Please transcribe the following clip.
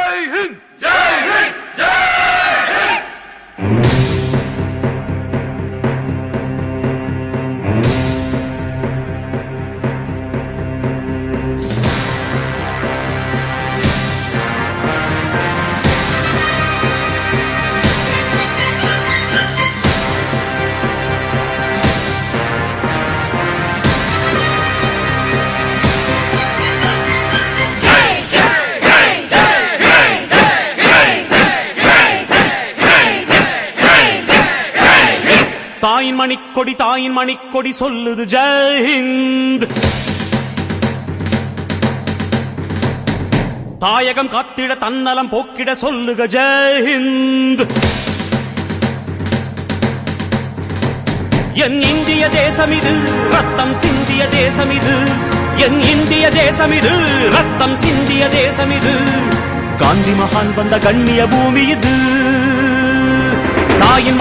ஜெய் ஹிந்த் ஜெய் ஹிந்த் ஜெய் ஹிந்த். தாயின் மணிக்கொடி சொல்லுது ஜெய் ஹிந்த். தாயகம் காத்திட தன்னலம் போக்கிட சொல்லுக ஜெய் ஹிந்த். என் இந்திய தேசம் இது ரத்தம் சிந்திய தேசம் இது. என் இந்திய தேசம் இது ரத்தம் சிந்திய தேசம் இது. காந்தி மகான் வந்த கண்ணிய பூமி இது. தாயின்